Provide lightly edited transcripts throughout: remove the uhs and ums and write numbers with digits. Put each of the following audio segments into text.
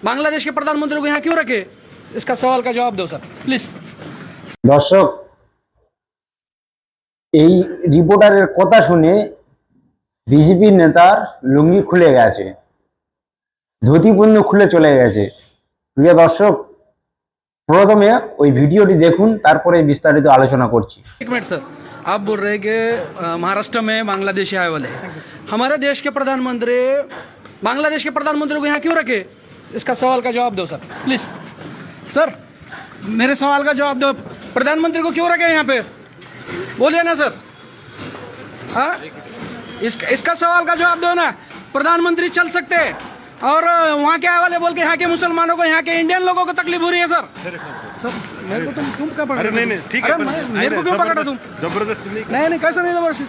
बांग्लादेश के प्रधानमंत्री को यहाँ क्यों रखे? इसका सवाल का जवाब दो सर प्लीज। দর্শক, এই রিপোর্টারের কথা শুনে বিজেপি নেতার লুঙ্গি খুলে গেছে, ধুতি পর্যন্ত খুলে চলে গেছে। প্রিয় দর্শক, প্রথমে ওই ভিডিওটি দেখুন, তারপরে বিস্তারিত আলোচনা করছি। एक मिनट सर, आप बोल रहे हैं कि महाराष्ट्र में बांग्लादेशी आए वाले हमारे देश के प्रधानमंत्री बांग्लादेश के प्रधानमंत्री को यहाँ क्यों रखे? इसका सवाल का जवाब दो सर प्लीज। सर मेरे सवाल का जवाब दो, प्रधानमंत्री को क्यों रखे यहाँ पे? बोलिए ना सर। हाँ, इसका सवाल का जवाब दो ना। प्रधानमंत्री चल सकते हैं और वहाँ के आए वाले बोल के यहाँ के मुसलमानों को, यहाँ के इंडियन लोगों को तकलीफ हो रही है सर। सर मेरे को तुम क्या पकड़ा? अरे नहीं ठीक है, मेरे को क्यों पकड़ा तुम? जबरदस्ती नहीं कैसा नहीं जबरदस्ती।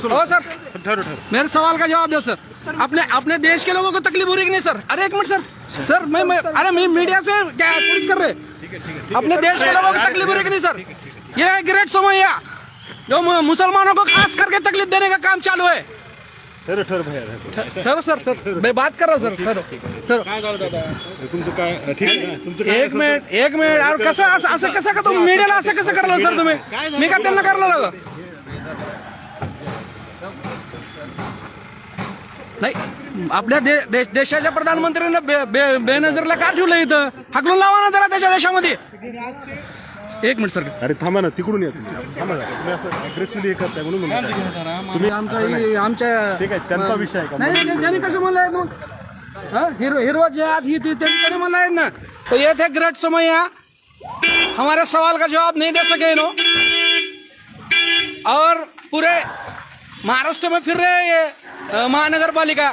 सुनो ओ सर, ठहरो मेरे सवाल का जवाब दो सर। अपने देश के लोगों को तकलीफ हो रही है कि नहीं सर? अरे एक मिनट सर, सर मैं अरे मैं मीडिया से क्या पूछ कर रहे? अपने देश के लोगों को तकलीफ हो रही है कि नहीं सर? ये ग्रेट सोमैया जो मुसलमानों को खास करके तकलीफ देने का काम चालू है। ठहरो भैया ठहरो सर, सर मैं बात कर रहा हूँ सर, ठहरो ठहरो। तुमचं काय ठीक आहे ना? तुमचं काय एक मिनिट और असं कसं का तुम्ही मीडियाला असं कसं करलं सर तुम्ही? मी का त्यांना करलं ना नाही, आपल्या देशाच्या प्रधानमंत्र्यांना बेनजरला का ठेवलं इथं? हाकलून लावा ना त्याला त्याच्या देशामध्ये। एक मिनिट सर, अरे थांबा ना, तिकडून या तुम्ही, थांबा ना, तुम्ही असं अग्रेसिव्हली करताय म्हणून म्हणताय. तुम्ही आमच्या ठीक आहे, त्यांचा विषय आहे का? नाही ज्यांनी कसं म्हणलंय मग हिरवा जिहाद ही थी त्यांनी म्हणलंय ना, तो ये थे ग्रेट सोमैया हमारे सवाल का जवाब नहीं दे सके नो, और पूरे महाराष्ट्र में फिर रहे ये महानगर पालिका,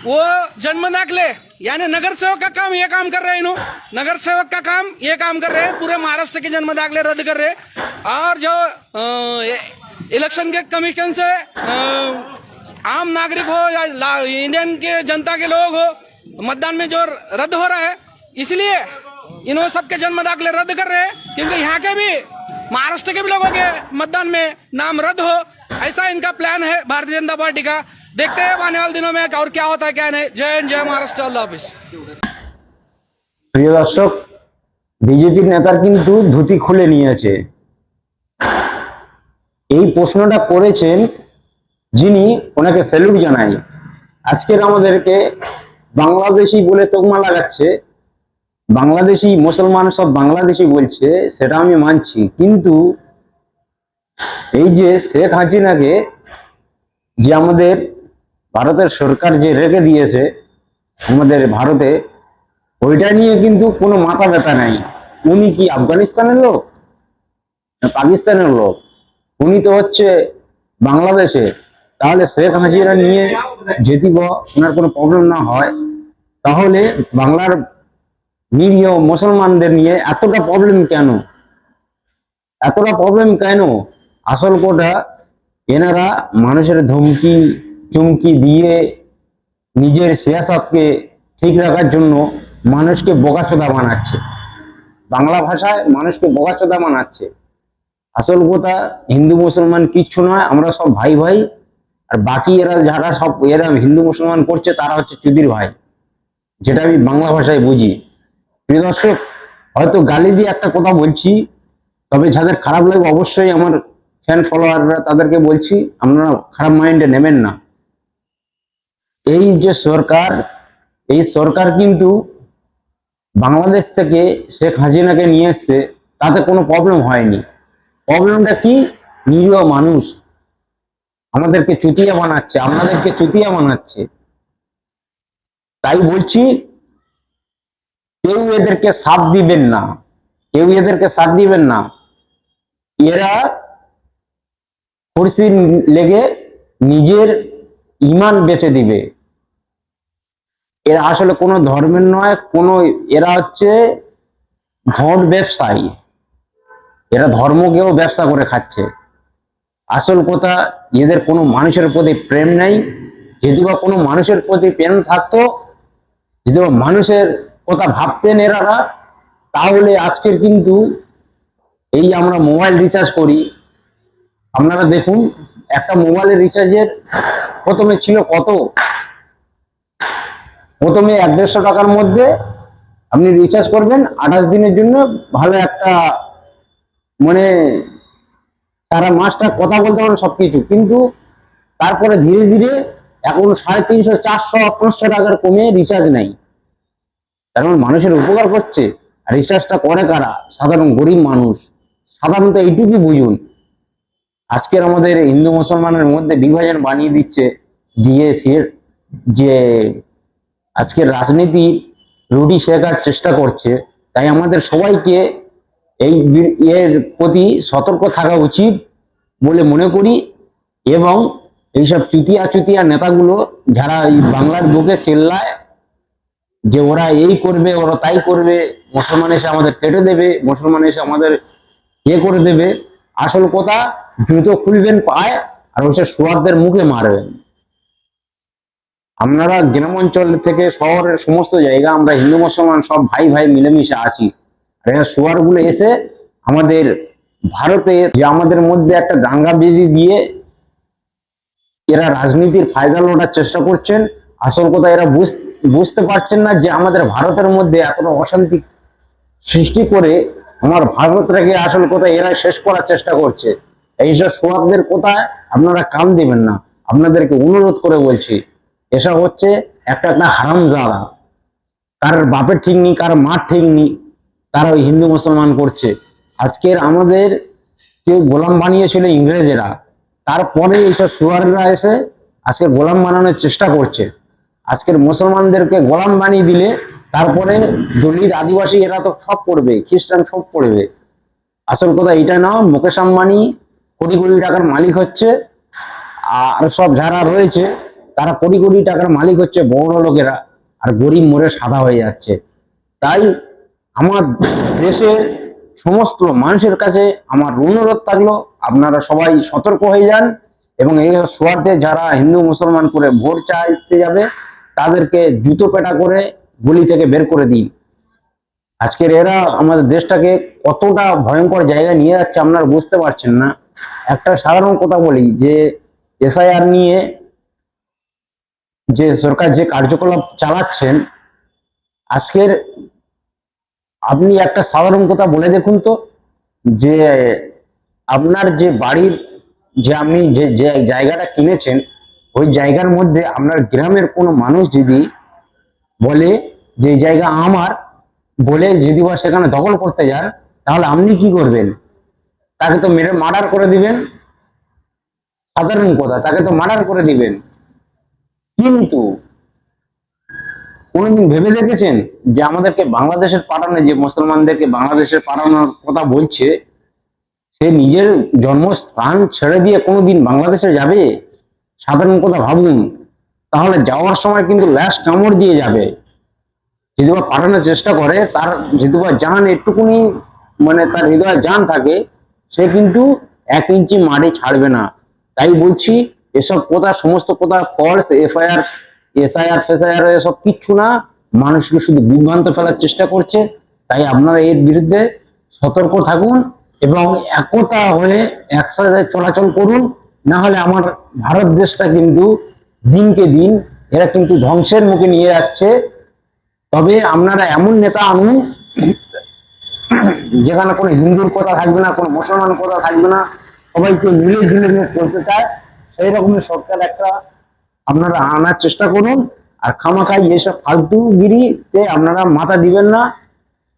वो जन्म दाखले यानी नगर सेवक का काम ये काम कर रहे हैं इन्हों, नगर सेवक का काम ये काम कर रहे हैं, पूरे महाराष्ट्र के जन्म दाखले रद्द कर रहे हैं। और जो इलेक्शन के कमीशन से आम नागरिक हो या इंडियन के जनता के लोग हो, मतदान में जो रद्द हो रहा है, इसलिए इन्होंने सबके जन्म दाखले रद्द कर रहे हैं, क्योंकि यहाँ के भी महाराष्ट्र के भी लोगों के मतदान में नाम रद्द हो, ऐसा इनका प्लान है भारतीय जनता पार्टी का। देखते हैं आने वाले दिनों में और क्या होता है क्या नहीं। जय हिंद, जय महाराष्ट्र, अल्लाह हाफिज। প্রিয় দর্শক, বিজেপির নেতার কিন্তু ধুতি খুলে নিয়েছে। এই প্রশ্নটা করেছেন যিনি, ওনাকে স্যালুট জানাই। আজকের আমাদেরকে বাংলাদেশি বলে তোকমা লাগাচ্ছে, বাংলাদেশি মুসলমান সব বাংলাদেশি বলছে, সেটা আমি মানছি, কিন্তু এই যে শেখ হাসিনাকে যে আমাদের ভারতের সরকার যে রেখে দিয়েছে আমাদের ভারতে, ওইটা নিয়ে কিন্তু কোনো মাথা ব্যথা নাই। উনি কি আফগানিস্তানের লোক না পাকিস্তানের লোক? উনি তো হচ্ছে বাংলাদেশে। তাহলে শেখ হাসিনা নিয়ে যদি ওনার কোনো প্রবলেম না হয়, তাহলে বাংলার নিরীহ মুসলমানদের নিয়ে এতটা প্রবলেম কেন? এতটা প্রবলেম কেন? আসল কথা, এনারা মানুষের ধমকি চুমকি দিয়ে নিজের সিয়াসতকে ঠিক রাখার জন্য মানুষকে বোকাচোদা বানাচ্ছে, বাংলা ভাষায় মানুষকে বোকাচোদা বানাচ্ছে। আসল কথা, হিন্দু মুসলমান কিচ্ছু নয়, আমরা সব ভাই ভাই। আর বাকি এরা যারা সব এরা হিন্দু মুসলমান করছে, তারা হচ্ছে চুদির ভাই, যেটা আমি বাংলা ভাষায় বুঝি। প্রিয় দর্শক, হয়তো গালি দিয়ে একটা কথা বলছি, তবে যাদের খারাপ লাগে অবশ্যই আমার ফ্যান ফলোয়াররা, তাদেরকে বলছি আপনারা খারাপ মাইন্ডে নেবেন না। এই যে সরকার, এই সরকার কিন্তু বাংলাদেশ থেকে শেখ হাসিনাকে নিয়ে এসছে, তাতে কোনো প্রবলেম হয়নি। প্রবলেমটা কি? নিরীহ মানুষ আমাদেরকে চুতিয়া বানাচ্ছে, আপনাদেরকে চুতিয়া বানাচ্ছে। তাই বলছি, কেউ এদেরকে সাথ দিবেন না, কেউ এদেরকে সাথ দিবেন না। এরা কুরসি লেগে নিজের ইমান বেচে দিবে। এরা আসলে কোনো ধর্মের নয়, এরা হচ্ছে ভোট ব্যবসায়ী। এরা ধর্মকেও ব্যবসা করে খাচ্ছে। আসল কথা, এদের কোনো মানুষের প্রতি প্রেম নেই। যদি বা কোনো মানুষের প্রতি প্রেম থাকতো, যদি বা মানুষের কথা ভাবতেন এরা, তাহলে আজকের কিন্তু এই আমরা মোবাইল রিচার্জ করি, আপনারা দেখুন একটা মোবাইলের রিচার্জের প্রথমে ছিল কত প্রথমে 150 টাকার মধ্যে আপনি রিচার্জ করবেন 28 দিনের জন্য, ভালো একটা মানে সারা মাসটা কথা বলতে পারেন সবকিছু। কিন্তু তারপরে ধীরে ধীরে এখন 350, 400, 500 টাকার কমে রিচার্জ নাই। কারণ মানুষের উপকার করছে। আর রিচার্জটা করে কারা? সাধারণ গরিব মানুষ। সাধারণত এইটুকুই বুঝুন। আজকের আমাদের হিন্দু মুসলমানের মধ্যে বিভাজন বানিয়ে দিচ্ছে, দিয়ে সে যে আজকের রাজনীতি রুটি শেখার চেষ্টা করছে। তাই আমাদের সবাইকে এর প্রতি সতর্ক থাকা উচিত বলে মনে করি। এবং এইসব চুতিয়া চুতিয়া নেতাগুলো যারা এই বাংলার বুকে চেল্লায় যে ওরা এই করবে, ওরা তাই করবে, মুসলমান এসে আমাদের কেটে দেবে, মুসলমান এসে আমাদের করে দেবে, আসল কথা জুতো খুলবেন পায় আর ওসব সোয়ারদের মুখে মারবেন। আপনারা গ্রাম অঞ্চল থেকে শহরের সমস্ত জায়গা আমরা হিন্দু মুসলমান সব ভাই ভাই মিলেমিশে আছি। আর এই সোয়ার গুলো এসে আমাদের ভারতে যে আমাদের মধ্যে একটা দাঙ্গা বেঁধে দিয়ে এরা রাজনীতির ফায়দা লোটার চেষ্টা করছেন। আসল কথা এরা বুঝতে পারছেন না যে আমাদের ভারতের মধ্যে এতটা অশান্তি সৃষ্টি করে আমার ভারতটাকে আসল কথা এরা শেষ করার চেষ্টা করছে। এইসব সোয়াবদের কোথায় আপনারা কান দেবেন না। আপনাদেরকে অনুরোধ করে বলছি, এসব হচ্ছে একটা হারামজাদা। কার বাপের ঠিক নেই, কার মার ঠিক নেই, তারা ওই হিন্দু মুসলমান করছে। আজকের আমাদের কেউ গোলাম বানিয়েছিল ইংরেজেরা, তারপরে এইসব সুয়াররা এসে আজকে গোলাম বানানোর চেষ্টা করছে। আজকের মুসলমানদেরকে গোলাম বানিয়ে দিলে তারপরে দলিত আদিবাসী এরা তো সব পড়বে, খ্রিস্টান সব পড়বে। আসল কথা এটা না, মুকেশ আম্বানি কোটি কোটি টাকার মালিক হচ্ছে, আর সব যারা রয়েছে তারা কোটি কোটি টাকার মালিক হচ্ছে বড় লোকেরা, আর গরিব মরে সাদা হয়ে যাচ্ছে। তাই আমার দেশের সমস্ত মানুষের কাছে আমার অনুরোধ থাকলো, আপনারা সবাই সতর্ক হয়ে যান এবং এই সোয়ার্থে যারা হিন্দু মুসলমান করে ভোট চাইতে যাবে তাদেরকে জুতো পেটা করে গলি থেকে বের করে দিন। আজকের এরা আমাদের দেশটাকে কতটা ভয়ঙ্কর জায়গায় নিয়ে যাচ্ছে আপনারা বুঝতে পারছেন না। একটা সাধারণ কথা বলি যে এসআইআর নিয়ে যে সরকার যে কার্যকলাপ চালাচ্ছেন, আজকের আপনি একটা সাধারণ কথা বলে দেখুন তো, যে আপনার যে বাড়ির যে আপনি যে যে জায়গাটা কিনেছেন ওই জায়গার মধ্যে আপনার গ্রামের কোনো মানুষ যদি বলে যে এই জায়গা আমার, বলে যদি বা সেখানে দখল করতে যান, তাহলে আপনি কি করবেন? তাকে তো মেরে মার্ডার করে দিবেন। সাধারণ কথা, তাকে তো মার্ডার করে দিবেন। কিন্তু কোনোদিন ভেবে দেখেছেন যে আমাদেরকে বাংলাদেশের পাঠানো, যে মুসলমানদেরকে বাংলাদেশের পাঠানোর কথা বলছে, সে নিজের জন্মস্থান ছেড়ে দিয়ে কোনোদিন বাংলাদেশে যাবে? সাধারণ কথা ভাবুন। তাহলে যাওয়ার সময় কিন্তু ল্যাস কামড় দিয়ে যাবে। যদি বা পাঠানোর চেষ্টা করে, তার যদি বা জান একটুকুনি মানে তার হৃদয়ে জান থাকে, সে কিন্তু 1 ইঞ্চি মাটি ছাড়বে না। তাই বলছি এসব কথা সমস্ত কথা ফলস। এসআইআর ফেসআইআর এসব কিচ্ছু না, মানুষকে শুধু বিভ্রান্ত ফেলার চেষ্টা করছে। তাই আপনারা এর বিরুদ্ধে সতর্ক থাকুন এবং একতা হয়ে একসাথে চলাচল করুন। না হলে আমার ভারত দেশটা কিন্তু দিনকে দিন এরা কিন্তু ধ্বংসের মুখে নিয়ে যাচ্ছে। তবে আপনারা এমন নেতা আনুন যেখানে কোনো হিন্দুর কথা থাকবে না, কোনো মুসলমান কথা থাকবে না, সবাইকে মিলে ঝুলে চলতে চায়, সেই রকমের সরকার একটা আপনারা আনার চেষ্টা করুন। আর খামাখাই এইসব ফালতুগিরিতে আপনারা মাথা দিবেন না।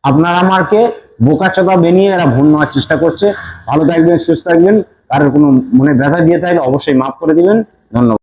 আপনারা আমাকে বোকাচোদা বানিয়ে এরা ভুল নেওয়ার চেষ্টা করছে। ভালো থাকবেন, সুস্থ থাকবেন। কারোর কোনো মনে ব্যথা দিয়ে থাকলে অবশ্যই মাফ করে দিবেন। ধন্যবাদ।